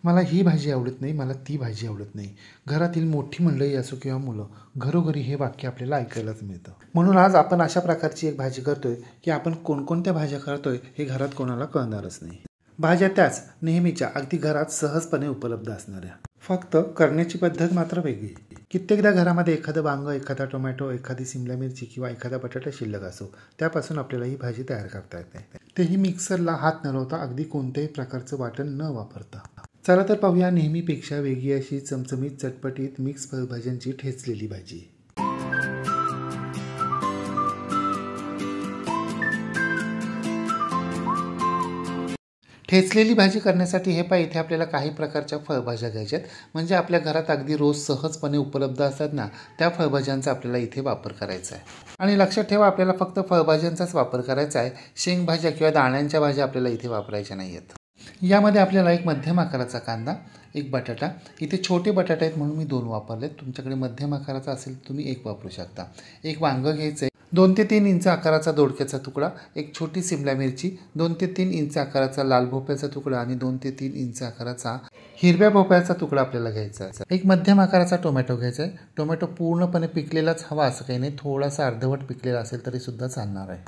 मला ही भाजी आवडत नाही, मला ती भाजी आवडत नाही. घरातील मोठी मंडळी असो किंवा मुलं, घरोघरी हे वाक्य आपल्याला ऐकायलाच मिळतं. म्हणून आज आपण अशा प्रकारची एक भाजी करतोय की आपण कोणकोणत्या भाज्या करतोय हे घरात कोणाला कळणारच नाही. भाज्या त्याच नेहमीच्या, अगदी घरात सहजपणे उपलब्ध असणाऱ्या, फक्त करण्याची पद्धत मात्र वेगळी. कित्येकदा घरामध्ये एखादं वांगं, एखादा टोमॅटो, एखादी सिमला मिरची किंवा एखादा बटाटा शिल्लक असो, त्यापासून आपल्याला ही भाजी तयार करता येते. तेही मिक्सरला हात न लावता, अगदी कोणत्याही प्रकारचं वाटण न वापरता. चला तर पाहूया नेहमीपेक्षा वेगळी अशी चमचमीत चटपटीत मिक्स फळभाज्यांची ठेचलेली भाजी. ठेचलेली भाजी करण्यासाठी हे पहा, इथे आपल्याला काही प्रकारच्या फळभाज्या घ्यायच्यात. म्हणजे आपल्या घरात अगदी रोज सहजपणे उपलब्ध असतात ना, त्या फळभाज्यांचा आपल्याला इथे वापर करायचा आहे. आणि लक्षात ठेवा, आपल्याला फक्त फळभाज्यांचाच वापर करायचा आहे. शेंगभाज्या किंवा दाण्यांच्या भाज्या आपल्याला इथे वापरायच्या नाही आहेत. यामध्ये आपल्याला एक मध्यम आकाराचा कांदा, एक बटाटा, इथे छोटे बटाटे आहेत म्हणून मी 2 वापरलेत. तुमच्याकडे मध्यम आकाराचा असेल तर तुम्ही 1 वापरू शकता. एक वांगं घ्यायचं आहे, 2 ते 3 इंच आकाराचा दोडक्याचा तुकडा, एक छोटी सिमला मिरची, 2 ते 3 इंच आकाराचा लाल भोपळ्याचा तुकडा आणि 2 ते 3 इंच आकाराचा हिरव्या भोपळ्याचा तुकडा आपल्याला घ्यायचा आहे. एक मध्यम आकाराचा टोमॅटो घ्यायचा आहे. टोमॅटो पूर्णपणे पिकलेलाच हवा असं काही नाही, थोडासा अर्धवट पिकलेला असेल तरी सुद्धा चालणार आहे.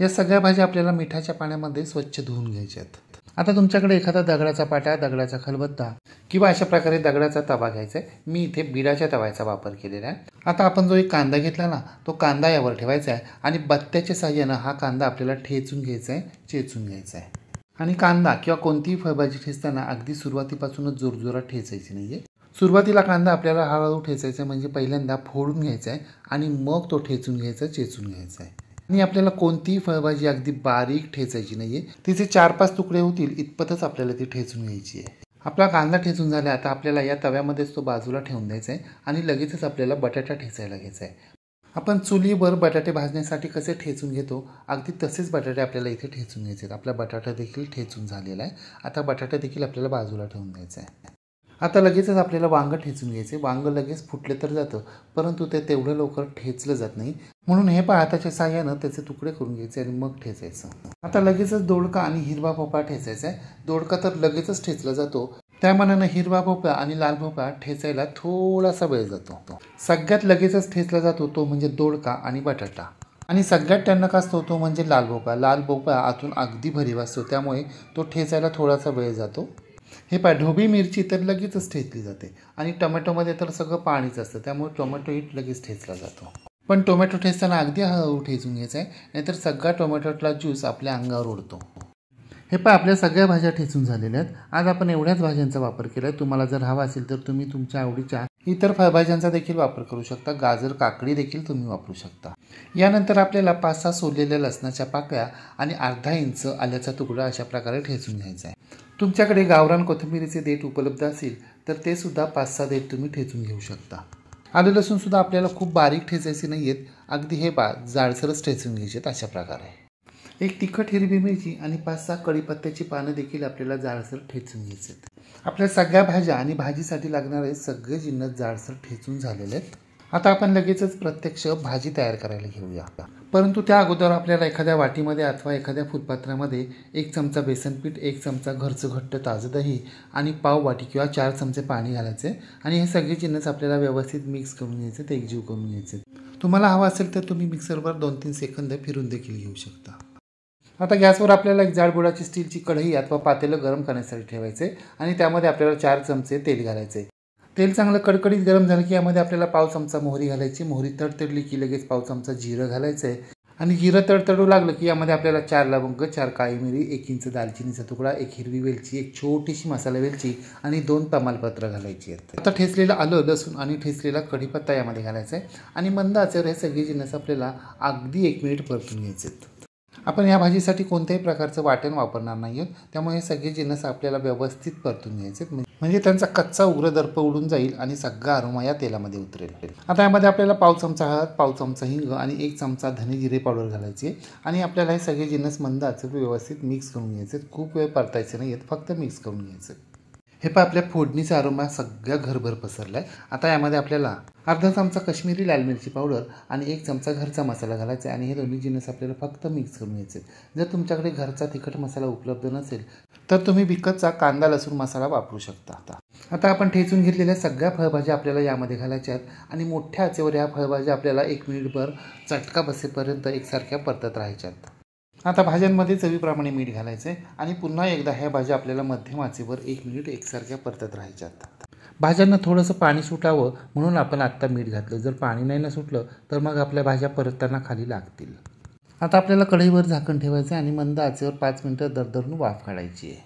या सगळ्या भाज्या आपल्याला मिठाच्या पाण्यामध्ये स्वच्छ धुवून घ्यायच्या आहेत. आता तुमच्याकडे एखादा दगडाचा पाटा, दगडाचा खलबत्ता किंवा अशा प्रकारे दगडाचा तवा घ्यायचा आहे. मी इथे बिडाच्या तव्याचा वापर केलेला आहे. आता आपण जो एक कांदा घेतला ना, तो कांदा यावर ठेवायचा आहे आणि बत्त्याच्या साहाय्यानं हा कांदा आपल्याला ठेचून घ्यायचा आहे, चेचून घ्यायचा आहे. आणि कांदा किंवा कोणतीही फळभाजी ठेचताना अगदी सुरुवातीपासूनच जोरजोरात ठेचायची नाही आहे. सुरुवातीला कांदा आपल्याला हळूहळू ठेचायचा आहे, म्हणजे पहिल्यांदा फोडून घ्यायचा आहे आणि मग तो ठेचून घ्यायचा, चेचून घ्यायचा आहे. आणि आपल्याला कोणतीही फळभाजी अगदी बारीक ठेचायची नाही आहे. तिचे 4-5 तुकडे होतील इतपतच आपल्याला ती ठेचून घ्यायची आहे. आपला कांदा ठेचून झाला. आता आपल्याला या तव्यामध्येच तो बाजूला ठेवून द्यायचा आहे आणि लगेचच आपल्याला बटाटा ठेचायला घ्यायचा आहे. आपण चुलीवर बटाटे भाजण्यासाठी कसे ठेचून घेतो, अगदी तसेच बटाटे आपल्याला इथे ठेचून घ्यायचे आहेत. आपला बटाटा देखील ठेचून झालेला आहे. आता बटाटा देखील आपल्याला बाजूला ठेवून द्यायचा आहे. आता लगेचच आपल्याला वांगं ठेचून घ्यायचे. वांगं लगेच फुटले तर जातं, परंतु ते तेवढं लवकर ठेचलं जात नाही. म्हणून हे हाताच्या साहाय्यानं त्याचे तुकडे करून घ्यायचे आणि मग ठेचायचं. आता लगेचच दोडका आणि हिरवा भोपळा ठेचायचा आहे. दोडका तर लगेचच ठेचला जातो, त्या मानानं हिरवा भोपळा आणि लाल भोपळा ठेचायला थोडासा वेळ जातो. सगळ्यात लगेचच ठेचला जातो तो म्हणजे दोडका आणि बटाटा. आणि सगळ्यात टणक असतो तो म्हणजे लाल भोपळा. लाल भोपळा आतून अगदी भरीव असतो, त्यामुळे तो ठेचायला थोडासा वेळ जातो. हे ढोबळी मिरची तर लगेचच ठेचली जाते आणि टोमॅटोमध्ये तर सगळं पाणीच असतं, त्यामुळे टोमॅटो ही लगेच ठेचला जातो. पण टोमॅटो ठेचताना अगदी हळूहळू ठेचून घ्यायचा आहे, नाहीतर सगळा टोमॅटोतला ज्यूस आपल्या अंगावर उडतो. हे आपल्या सगळ्या भाज्या ठेचून झालेल्या आहेत. आज आपण एवढ्याच भाज्यांचा वापर केला आहे. तुम्हाला जर हवा असेल तर तुम्ही तुमच्या आवडीच्या इतर फळभाज्यांचा देखील वापर करू शकता. गाजर, काकडी देखील तुम्ही वापरू शकता. यानंतर आपल्याला 5-6 सोललेल्या लसणाच्या पाकळ्या आणि अर्धा इंच आल्याचा तुकडा अशा प्रकारे ठेचून घ्यायचा आहे. तुमच्याकडे गावरान कोथिंबीरीचे देठ उपलब्ध असेल तर ते सुद्धा 5-6 देठ तुम्ही ठेचून घेऊ शकता. आलं लसूण सुद्धा आपल्याला खूप बारीक ठेचायचे नाही आहेत, अगदी हे जाडसरच ठेचून घ्यायचे आहेत अशा प्रकारे. एक तिखट हिरवी मिरची आणि 5-6 कढीपत्त्याची पानं देखील आपल्याला जाडसर ठेचून घ्यायचे आहेत. आपल्या सगळ्या भाज्या आणि भाजीसाठी लागणारे सगळे जिन्नस जाडसर ठेचून झालेले आहेत. आता आपण लगेचच प्रत्यक्ष भाजी तयार करायला घेऊया. परंतु त्या अगोदर आपल्याला एखाद्या वाटीमध्ये अथवा एखाद्या फुलपात्रामध्ये 1 चमचा बेसनपीठ, 1 चमचा घरचं घट्ट ताजं दही आणि पाव वाटी किंवा 4 चमचे पाणी घालायचे आणि हे सगळे जिन्नस आपल्याला व्यवस्थित मिक्स करून घ्यायचे, ते एकजीव करून घ्यायचे. तुम्हाला हवा असेल तर तुम्ही मिक्सरवर 2-3 सेकंद फिरून देखील घेऊ शकता. आता गॅसवर आपल्याला एक जाड बुडाची स्टीलची कढई अथवा पातेलं गरम करण्यासाठी ठेवायचे आणि त्यामध्ये आपल्याला 4 चमचे तेल घालायचे. तेल चांगलं कडकडीत गरम झालं की यामध्ये आपल्याला पाव चमचा मोहरी घालायची. मोहरी तडतडली की लगेच पाव चमचा जिरं घालायचं आहे आणि जिरं तडतडू लागलं की यामध्ये आपल्याला 4 लवंग, 4 काळी मिरी, 1 इंच दालचिनीचा तुकडा, 1 हिरवी वेलची, 1 छोटीशी मसाला वेलची आणि 2 तमालपत्र घालायची आहेत. आता ठेचलेलं आलं, लसूण आणि ठेचलेला कढीपत्ता यामध्ये घालायचा आहे आणि मंद आचेवर हे सगळे जिन्नस आपल्याला अगदी 1 मिनिट परतून घ्यायचे आहेत. आपण या भाजीसाठी कोणत्याही प्रकारचं वाटण वापरणार नाही आहोत, त्यामुळे हे सगळे जिन्नस आपल्याला व्यवस्थित परतून घ्यायचे, म्हणजे त्यांचा कच्चा उग्र दर्प उडून जाईल आणि सगळा अरोमा या तेलामध्ये उतरेल. आता यामध्ये आपल्याला पाव चमचा हळद, पाव चमचा हिंग आणि 1 चमचा धने जिरे पावडर घालायची आणि आपल्याला हे सगळे जिन्नस मंद आचेवर व्यवस्थित मिक्स करून घ्यायचे. खूप वेळ परतायचे नाही आहेत, फक्त मिक्स करून घ्यायचं. हे आपल्या फोडणीचा अरोमा सगळ्या घरभर पसरला आहे. आता यामध्ये आपल्याला अर्धा चमचा काश्मीरी लाल मिरची पावडर आणि 1 चमचा घरचा मसाला घालायचा आणि हे दोन्ही जिन्नस आपल्याला फक्त मिक्स करून घ्यायचे। जर तुमच्याकडे घरचा तिखट मसाला उपलब्ध नसेल तर तुम्ही विकतचा कांदा लसूण मसाला वापरू शकता। आता आपण ठेचून घेतलेल्या सगळ्या फळभाज्या आपल्याला यामध्ये घालायच्या आहेत आणि मोठ्या आचेवर या फळभाज्या आपल्याला 1 मिनिटभर चटका बसेपर्यंत एकसारख्या परतत राहायच्यात। आता भाज्यांमध्ये चवीप्रमाणे मीठ घालायचे आणि पुन्हा एकदा ह्या भाज्या आपल्याला मध्यम आचेवर 1 मिनिट एकसारख्या परतत राहायच्यात। भाज्यांना थोडंसं पाणी सुटावं म्हणून आपण आत्ता मीठ घातलं। जर पाणी नाही ना सुटलं तर मग आपल्या भाज्या परतताना खाली लागतील। आता आपल्याला कढईवर झाकण ठेवायचं आणि मंद आचेवर 5 मिनिटं दरदरून वाफ काढायची आहे।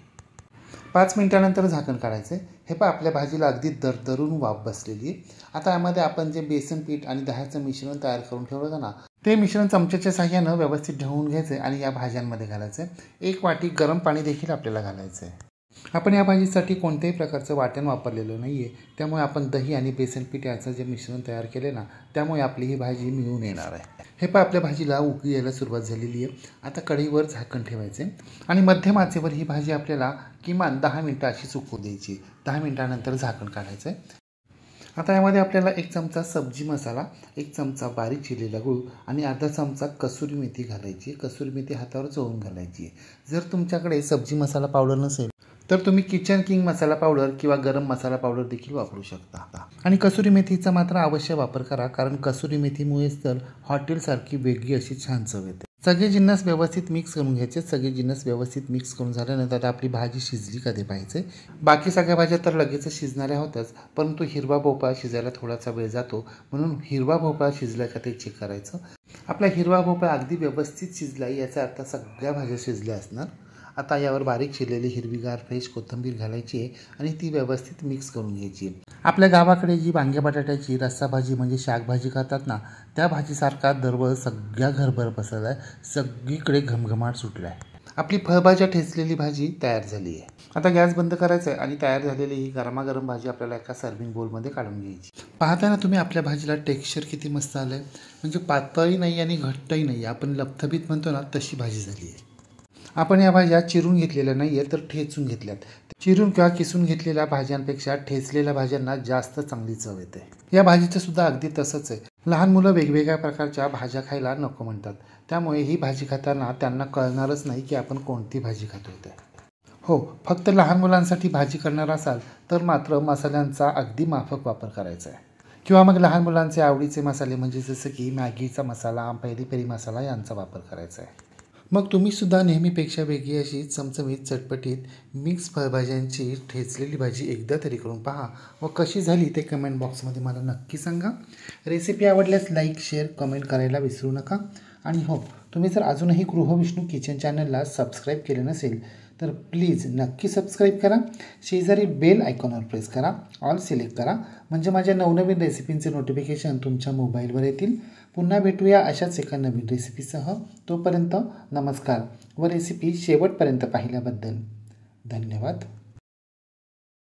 5 मिनिटानंतर झाकण काढायचं। हे पहा आपल्या भाजीला अगदी दरदरून वाफ बसलेली आहे। आता यामध्ये आपण जे बेसन पीठ आणि दह्याचं मिश्रण तयार करून ठेवलं होतं ना, ते मिश्रण चमच्याच्या साहाय्यानं व्यवस्थित ढवळून घ्यायचं आणि या भाज्यांमध्ये घालायचं। 1 वाटी गरम पाणी देखील आपल्याला घालायचं आहे। आपण या भाजीसाठी कोणत्याही प्रकारचं वाटण वापरलेलं नाही आहे, त्यामुळे आपण दही आणि बेसन पीठ याचं जे मिश्रण तयार केले ना, त्यामुळे आपली ही भाजी मिळून येणार आहे। हे पहा आपल्या भाजीला उकळी यायला सुरुवात झालेली आहे। आता कढईवर झाकण ठेवायचे आणि मध्यम आचेवर ही भाजी आपल्याला किमान 10 मिनिटं अशी सुकू द्यायची। 10 मिनिटानंतर झाकण काढायचं आहे। आता यामध्ये आपल्याला 1 चमचा सब्जी मसाला, 1 चमचा बारीक चिरलेला गूळ आणि अर्धा चमचा कसुरी मेथी घालायची। कसुरी मेथी हातावर चोळून घालायची। जर तुमच्याकडे सब्जी मसाला पावडर नसेल तर तुम्ही किचन किंग मसाला पावडर किंवा गरम मसाला पावडर देखील वापरू शकता। आणि कसुरी मेथीचा मात्र अवश्य वापर करा, कारण कसुरी मेथीमुळेच तर हॉटेलसारखी वेगळी अशी छान चव येते। सगळे जिन्नस व्यवस्थित मिक्स करून घ्यायचे। सगळे जिन्नस व्यवस्थित मिक्स करून झाल्यानंतर आपली भाजी शिजली का ते पाहायचे। बाकी सगळ्या भाज्या तर लगेच शिजणाऱ्या होत्याच, परंतु हिरवा भोपळा शिजायला थोडासा वेळ जातो, म्हणून हिरवा भोपळा शिजला का ते चेक करायचं। आपला हिरवा भोपळा अगदी व्यवस्थित शिजला याचा अर्थ सगळ्या भाज्या शिजल्या असणार। आता यावर बारीक चिरलेली हिरवीगार फ्रेश कोथिंबीर घालायची आहे आणि ती व्यवस्थित मिक्स करून घ्यायची। आपल्या गावाकडे जी वांग्या बटाट्याची रस्सा भाजी म्हणजे शाकभाजी खातात ना, त्या भाजीसारखा दरवळ सगळ्या घरभर पसरला आहे। सगळीकडे घमघमाट सुटला आहे। आपली फळभाज्या ठेचलेली भाजी तयार झाली आहे। आता गॅस बंद करायचा आहे आणि तयार झालेली ही गरमागरम भाजी आपल्याला एका सर्विंग बोलमध्ये काढून घ्यायची। पाहताना तुम्ही आपल्या भाजीला टेक्स्चर किती मस्त आलं आहे, म्हणजे पातळही नाही आणि घट्टही नाही, आपण लपथबीत म्हणतो ना तशी भाजी झाली आहे। आपण या भाज्या चिरून घेतलेल्या नाही आहे तर ठेचून घेतल्यात। चिरून किंवा किसून घेतलेल्या भाज्यांपेक्षा ठेचलेल्या भाज्यांना जास्त चांगली चव येते। या भाजीचं सुद्धा अगदी तसंच आहे। लहान मुलं वेगवेगळ्या प्रकारच्या भाज्या खायला नको म्हणतात, त्यामुळे ही भाजी खाताना त्यांना कळणारच नाही की आपण कोणती भाजी खातोय ते। हो, फक्त लहान मुलांसाठी भाजी करणार असाल तर मात्र मसाल्यांचा अगदी माफक वापर करायचा आहे, किंवा मग लहान मुलांचे आवडीचे मसाले म्हणजे जसं की मॅगीचा मसाला, पेरी पेरी मसाला यांचा वापर करायचा आहे। मग तुम्ही सुद्धा नेहमीपेक्षा वेगळी अशी चमचमीत चटपटीत मिक्स फळभाज्यांची ठेचलेली भाजी एकदा तरी करून पहा व कशी झाली ते कमेंट बॉक्समध्ये मला नक्की सांगा। रेसिपी आवडल्यास लाईक, शेअर, कमेंट करायला विसरू नका। आणि हो, तुम्ही जर अजूनही गृहविष्णू किचन चॅनलला सबस्क्राईब केले नसेल तर प्लीज नक्की सबस्क्राईब करा। शेजारी बेल आयकॉनवर प्रेस करा, ऑल सिलेक्ट करा, म्हणजे माझ्या नवनवीन रेसिपींचे नोटिफिकेशन तुमच्या मोबाईलवर येतील। पुन्हा भेटूया अशाच एका नवीन रेसिपीसह। तोपर्यंत नमस्कार व रेसिपी शेवटपर्यंत पाहिल्याबद्दल धन्यवाद।